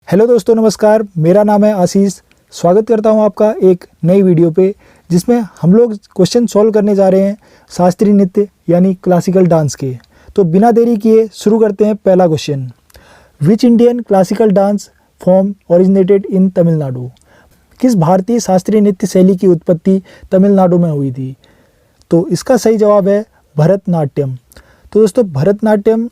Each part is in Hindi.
हेलो दोस्तों, नमस्कार। मेरा नाम है आशीष। स्वागत करता हूं आपका एक नई वीडियो पे, जिसमें हम लोग क्वेश्चन सॉल्व करने जा रहे हैं शास्त्रीय नृत्य यानी क्लासिकल डांस के। तो बिना देरी किए शुरू करते हैं पहला question. Which Indian classical dance form originated in Tamil Nadu? किस भारतीय शास्त्रीय नृत्य शैली की उत्पत्ति तमिलनाडु में हुई थी? तो इसका सही जवाब है भरतनाट्यम। तो दोस्तों, भरतनाट्यम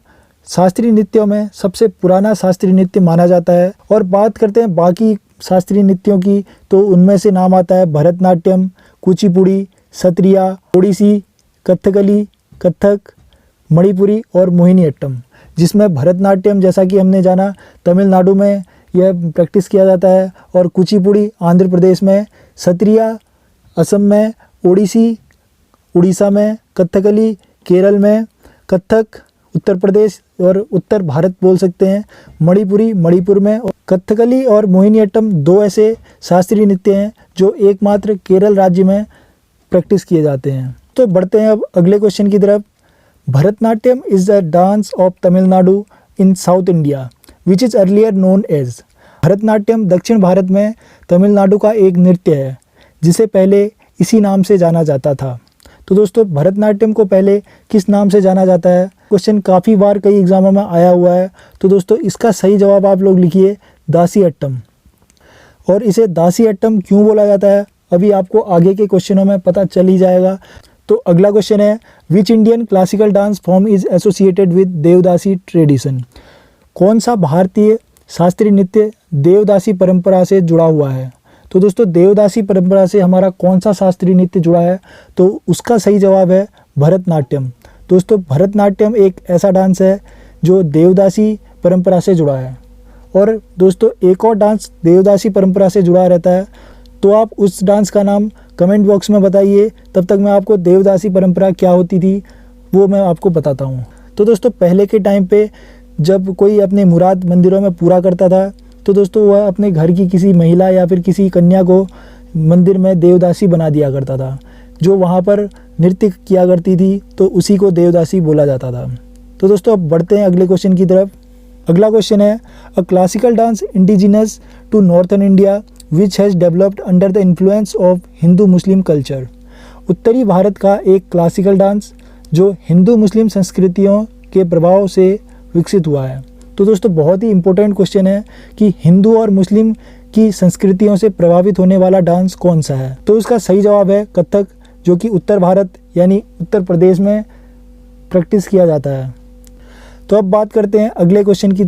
शास्त्रीय नृत्यों में सबसे पुराना शास्त्रीय नृत्य माना जाता है। और बात करते हैं बाकी शास्त्रीय नृत्यों की, तो उनमें से नाम आता है भरतनाट्यम, कुचिपुड़ी, सत्रिया, ओडिसी, कथकली, कथक, मणिपुरी और मोहिनीअट्टम। जिसमें भरतनाट्यम, जैसा कि हमने जाना, तमिलनाडु में यह प्रैक्टिस किया जाता है, और कुचिपुड़ी आंध्र प्रदेश में, सत्रिया असम में, ओडिसी उड़ीसा में, कथकली केरल में, कथक उत्तर प्रदेश और उत्तर भारत बोल सकते हैं, मणिपुरी मणिपुर में। और कथकली और मोहिनीअट्टम दो ऐसे शास्त्रीय नृत्य हैं जो एकमात्र केरल राज्य में प्रैक्टिस किए जाते हैं। तो बढ़ते हैं अब अगले क्वेश्चन की तरफ। Bharatanatyam is the dance of Tamil Nadu in South India which is earlier known as. Bharatanatyam दक्षिण भारत में तमिलनाडु का एक नृत्य है जिसे पहले इसी नाम से जाना जाता था। तो दोस्तों, भरतनाट्यम को पहले किस नाम से जाना जाता है? क्वेश्चन काफ़ी बार कई एग्जामों में आया हुआ है। तो दोस्तों, इसका सही जवाब आप लोग लिखिए दासीअट्टम। और इसे दासीअट्टम क्यों बोला जाता है, अभी आपको आगे के क्वेश्चनों में पता चल ही जाएगा। तो अगला क्वेश्चन है, which Indian classical dance form is associated with devadasi tradition? कौन सा भारतीय शास्त्रीय नृत्य देवदासी परंपरा से जुड़ा हुआ है? तो दोस्तों, देवदासी परंपरा से हमारा कौन सा शास्त्रीय नृत्य जुड़ा है? तो उसका सही जवाब है भरतनाट्यम। दोस्तों, भरतनाट्यम एक ऐसा डांस है जो देवदासी परंपरा से जुड़ा है। और दोस्तों, एक और डांस देवदासी परंपरा से जुड़ा रहता है, तो आप उस डांस का नाम कमेंट बॉक्स में बताइए। तब तक मैं आपको देवदासी परंपरा क्या होती थी वो मैं आपको बताता हूँ। तो दोस्तों, पहले के टाइम पे जब कोई अपने मुराद मंदिरों में पूरा करता था, तो दोस्तों वह अपने घर की किसी महिला या फिर किसी कन्या को मंदिर में देवदासी बना दिया करता था, जो वहाँ पर नृत्य किया करती थी, तो उसी को देवदासी बोला जाता था। तो दोस्तों, अब बढ़ते हैं अगले क्वेश्चन की तरफ। अगला क्वेश्चन है, a classical dance indigenous to northern India which has developed under the influence of Hindu Muslim culture. उत्तरी भारत का एक क्लासिकल डांस जो हिंदू मुस्लिम संस्कृतियों के प्रभाव से विकसित हुआ है। तो दोस्तों, बहुत ही इंपॉर्टेंट क्वेश्चन है कि हिंदू और मुस्लिम की संस्कृतियों से प्रभावित होने वाला डांस कौन सा है? तो उसका सही जवाब है कथक, जो कि उत्तर भारत यानी उत्तर प्रदेश में प्रैक्टिस किया जाता है। तो अब बात करते हैं अगले क्वेश्चन की।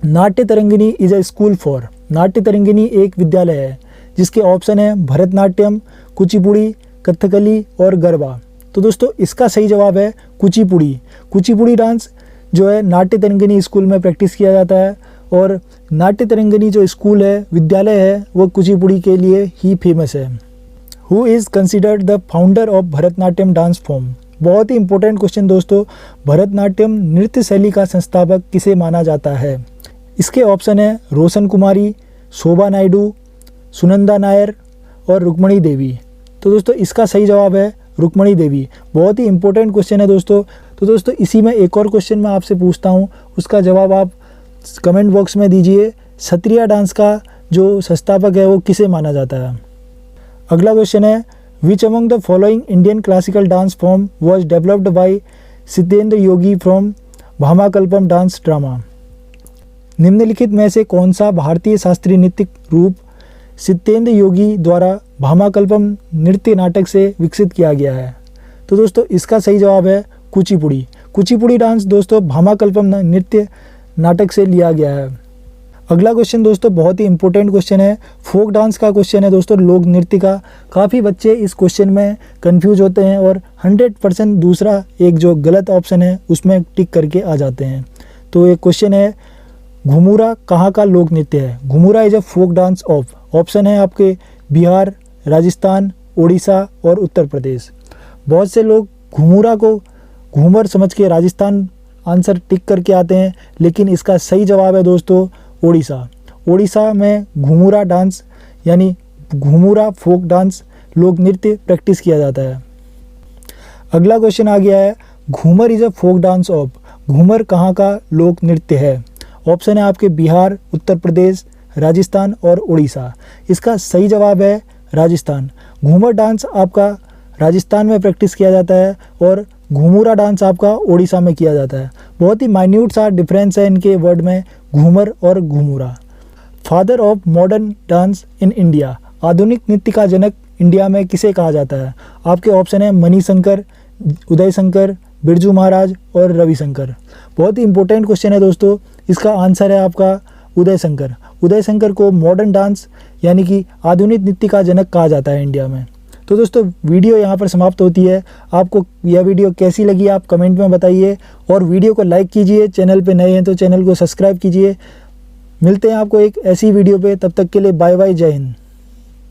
नाट्य Tarangini is a school for. नाट्य तरंगिनी एक विद्यालय है जिसके ऑप्शन है भरतनाट्यम, कुचिपुड़ी, कथकली और गरबा। तो दोस्तों, इसका सही जवाब है कुचिपुड़ी। कुचिपुड़ी डांस जो है नाट्य तरंगिनी स्कूल में प्रैक्टिस किया जाता है। और नाट्य तरंगिनी जो स्कूल है, विद्यालय है, वो कुचिपुड़ी के लिए ही फेमस है। Who is considered the founder of Bharatanatyam dance form? बहुत ही इंपॉर्टेंट क्वेश्चन दोस्तों। भरतनाट्यम नृत्य शैली का संस्थापक किसे माना जाता है? इसके ऑप्शन है रोशन कुमारी, शोभा नायडू, सुनंदा नायर और रुक्मणी देवी। तो दोस्तों, इसका सही जवाब है रुक्मणी देवी। बहुत ही इंपॉर्टेंट क्वेश्चन है दोस्तों। तो दोस्तों, इसी में एक और क्वेश्चन मैं आपसे पूछता हूँ, उसका जवाब आप कमेंट बॉक्स में दीजिए। सत्रिया डांस का जो संस्थापक है वो किसे माना जाता है? अगला क्वेश्चन है, which among the following Indian classical dance form was developed by Siddhendra Yogi from Bhamakalapam dance drama. निम्नलिखित में से कौन सा भारतीय शास्त्रीय नृत्य रूप सिद्धेंद्र योगी द्वारा भामाकल्पम नृत्य नाटक से विकसित किया गया है? तो दोस्तों, इसका सही जवाब है कुचिपुड़ी। कुचिपुड़ी डांस दोस्तों भामाकल्पम नृत्य नाटक से लिया गया है। अगला क्वेश्चन दोस्तों बहुत ही इंपॉर्टेंट क्वेश्चन है, फोक डांस का क्वेश्चन है दोस्तों, लोक नृत्य का। काफ़ी बच्चे इस क्वेश्चन में कंफ्यूज होते हैं और 100% दूसरा एक जो गलत ऑप्शन है उसमें टिक करके आ जाते हैं। तो ये क्वेश्चन है, घुमुरा कहाँ का लोक नृत्य है? Ghumura is a folk dance of. Option है आपके बिहार, राजस्थान, उड़ीसा और उत्तर प्रदेश। बहुत से लोग घुमुरा को घूमर समझ के राजस्थान आंसर टिक करके आते हैं, लेकिन इसका सही जवाब है दोस्तों उड़ीसा। उड़ीसा में घुमुरा डांस यानी घुमुरा फोक डांस लोक नृत्य प्रैक्टिस किया जाता है। अगला क्वेश्चन आ गया है, Ghoomar is a folk dance of. Ghoomar कहाँ का लोक नृत्य है? ऑप्शन है आपके बिहार, उत्तर प्रदेश, राजस्थान और उड़ीसा। इसका सही जवाब है राजस्थान। घूमर डांस आपका राजस्थान में प्रैक्टिस किया जाता है और घूमुरा डांस आपका उड़ीसा में किया जाता है। बहुत ही माइन्यूट सा डिफरेंस है इनके वर्ड में, घूमर और Ghumura. Father of modern dance in India, आधुनिक नृत्य का जनक इंडिया में किसे कहा जाता है? आपके ऑप्शन है मणिशंकर, उदय शंकर, बिरजू महाराज और रविशंकर। बहुत ही इंपॉर्टेंट क्वेश्चन है दोस्तों। इसका आंसर है आपका उदय शंकर। उदय शंकर को मॉडर्न डांस यानी कि आधुनिक नृत्य का जनक कहा जाता है इंडिया में। तो दोस्तों वीडियो यहाँ पर समाप्त होती है। आपको यह वीडियो कैसी लगी आप कमेंट में बताइए और वीडियो को लाइक कीजिए। चैनल पे नए हैं तो चैनल को सब्सक्राइब कीजिए। मिलते हैं आपको एक ऐसी वीडियो पे, तब तक के लिए बाय बाय, जय हिंद।